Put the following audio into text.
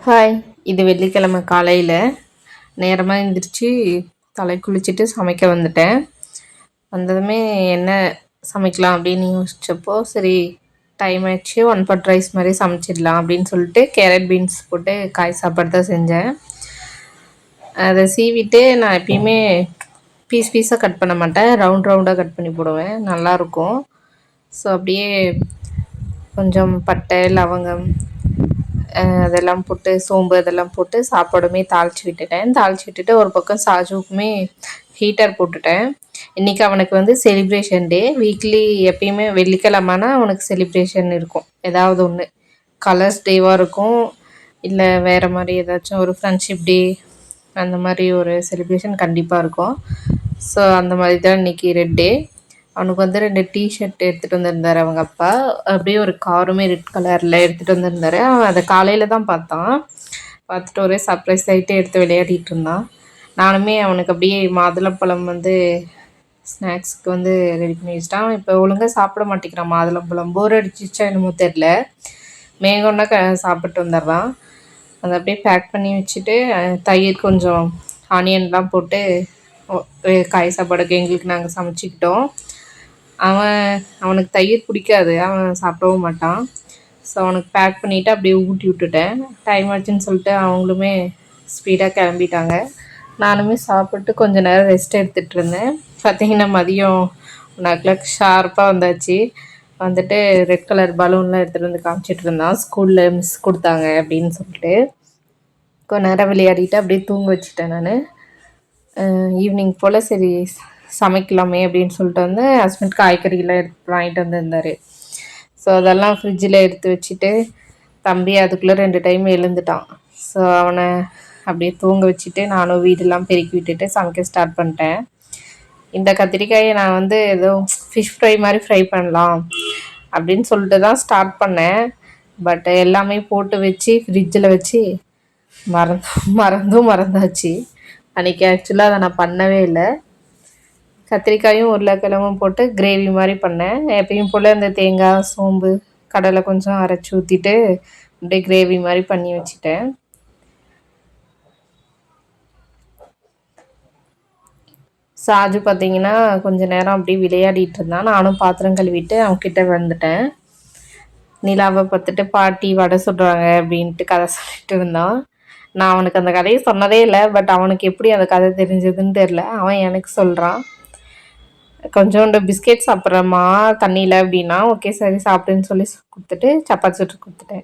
Hi. இது வெள்ளிக்கிழமை காலையில் நேரமாக எழுந்திரிச்சு தலை குளிச்சுட்டு சமைக்க வந்துட்டேன். வந்ததுமே என்ன சமைக்கலாம் அப்படின்னு யோசிச்சப்போ, சரி டைம் ஆயிடுச்சு, ஒன் பட் ரைஸ் மாதிரி சமைச்சிடலாம் அப்படின்னு சொல்லிட்டு கேரட் பீன்ஸ் போட்டு காய் சாப்பாடு தான் செஞ்சேன். அதை சீவிட்டு நான் எப்பயுமே பீஸ் பீஸாக கட் பண்ண மாட்டேன், ரவுண்டாக கட் பண்ணி போடுவேன், நல்லாயிருக்கும். ஸோ அப்படியே கொஞ்சம் பட்டை லவங்கம் அதெல்லாம் போட்டு சோம்பு அதெல்லாம் போட்டு சாப்பாடுமே தாளித்து விட்டுட்டு ஒரு பக்கம் சாஜுக்குமே ஹீட்டர் போட்டுட்டேன். இன்றைக்கி அவனுக்கு வந்து செலிப்ரேஷன் டே. வீக்லி எப்பயுமே வெள்ளிக்கிழமைனா அவனுக்கு செலிப்ரேஷன் இருக்கும், ஏதாவது ஒன்று. கலர்ஸ் டேவாக இருக்கும், இல்லை வேறு மாதிரி ஏதாச்சும் ஒரு ஃப்ரெண்ட்ஷிப் டே, அந்த மாதிரி ஒரு செலிப்ரேஷன் கண்டிப்பாக இருக்கும். ஸோ அந்த மாதிரி தான் இன்றைக்கி ரெட் டே. அவனுக்கு வந்து 2 டிஷர்ட் எடுத்துகிட்டு வந்திருந்தார் அவங்க அப்பா. அப்படியே ஒரு காருமே ரெட் கலரில் எடுத்துகிட்டு வந்திருந்தார். அவன் அதை காலையில் தான் பார்த்தான். பார்த்துட்டு ஒரே சர்ப்ரைஸ் ஆகிட்டு எடுத்து விளையாடிட்டு இருந்தான். நானுமே அவனுக்கு அப்படியே மாதுளம்பழம் வந்து ஸ்நாக்ஸுக்கு வந்து ரெடி பண்ணி வச்சுட்டான். இப்போ ஒழுங்காக சாப்பிட மாட்டேங்கிறான் மாதுளம்பழம். போர் அடிச்சிச்சா என்னமோ தெரில, மேகம்னா சாப்பிட்டு வந்துடுறான். அதை அப்படியே பேக் பண்ணி வச்சுட்டு தயிர் கொஞ்சம் ஆனியன்லாம் போட்டு காய் சாப்பாடுக்கு எங்களுக்கு நாங்கள் சமைச்சிக்கிட்டோம். அவனுக்கு தயிர் பிடிக்காது, அவன் சாப்பிடவும் மாட்டான். ஸோ அவனுக்கு பேக் பண்ணிவிட்டு அப்படியே ஊட்டி விட்டுட்டேன். டைம் ஆச்சுன்னு சொல்லிட்டு அவங்களுமே ஸ்பீடாக கிளம்பிட்டாங்க. நானுமே சாப்பிட்டு கொஞ்சம் நேரம் ரெஸ்ட் எடுத்துகிட்டு இருந்தேன். பார்த்திங்கன்னா மதியம் 1:00 ஷார்ப்பாக வந்தாச்சு. வந்துட்டு ரெட் கலர் பலூன்லாம் எடுத்துகிட்டு வந்து காமிச்சிட்டு இருந்தான், ஸ்கூலில் மிஸ் கொடுத்தாங்க அப்படின்னு சொல்லிட்டு. கொஞ்ச நேரம் விளையாடிட்டு அப்படியே தூங்க வச்சுட்டேன் நான். ஈவினிங் போல் சரி சமைக்கலாமே அப்படின்னு சொல்லிட்டு வந்து ஹஸ்பண்ட் காய்கறிலாம் எடுத்து வாங்கிட்டு வந்திருந்தார். ஸோ அதெல்லாம் ஃப்ரிட்ஜில் எடுத்து வச்சுட்டு தம்பி அதுக்குள்ளே 2 டைம் எழுந்துட்டான். ஸோ அவனை அப்படியே தூங்க வச்சுட்டு நானும் வீடெல்லாம் பெருக்கி விட்டுட்டு சமைக்க ஸ்டார்ட் பண்ணிட்டேன். இந்த கத்திரிக்காயை நான் வந்து ஏதோ ஃபிஷ் ஃப்ரை மாதிரி ஃப்ரை பண்ணலாம் அப்படின்னு சொல்லிட்டு தான் ஸ்டார்ட் பண்ணேன். பட் எல்லாமே போட்டு வச்சு ஃப்ரிட்ஜில் வச்சு மறந்தாச்சு. அன்றைக்கி ஆக்சுவலாக அதை நான் பண்ணவே இல்லை. கத்திரிக்காயும் உருளைக்கிழங்கும் போட்டு கிரேவி மாதிரி பண்ணேன். எப்பயும் போல் இந்த தேங்காய் சோம்பு கடலை கொஞ்சம் அரைச்சி ஊற்றிட்டு அப்படியே கிரேவி மாதிரி பண்ணி வச்சுட்டேன். சாஜு பார்த்திங்கன்னா கொஞ்சம் நேரம் அப்படியே விளையாடிட்டு இருந்தான். நானும் பாத்திரம் கழுவிட்டு அவன்கிட்ட வந்துட்டேன். நிலாவை பார்த்துட்டு பாட்டி வடை சுடுறாங்க அப்படின்ட்டு கதை சொல்லிட்டு இருந்தான். நான் அவனுக்கு அந்த கதையை சொன்னதே இல்லை, பட் அவனுக்கு எப்படி அந்த கதை தெரிஞ்சதுன்னு தெரில. அவன் எனக்கு சொல்கிறான், கொஞ்சோண்டு பிஸ்கெட் சாப்பிட்றம்மா தண்ணியில் அப்படின்னா, ஓகே சரி சாப்பிட்டுன்னு சொல்லி கொடுத்துட்டு சப்பாத்தி சுட்டு கொடுத்துட்டேன்.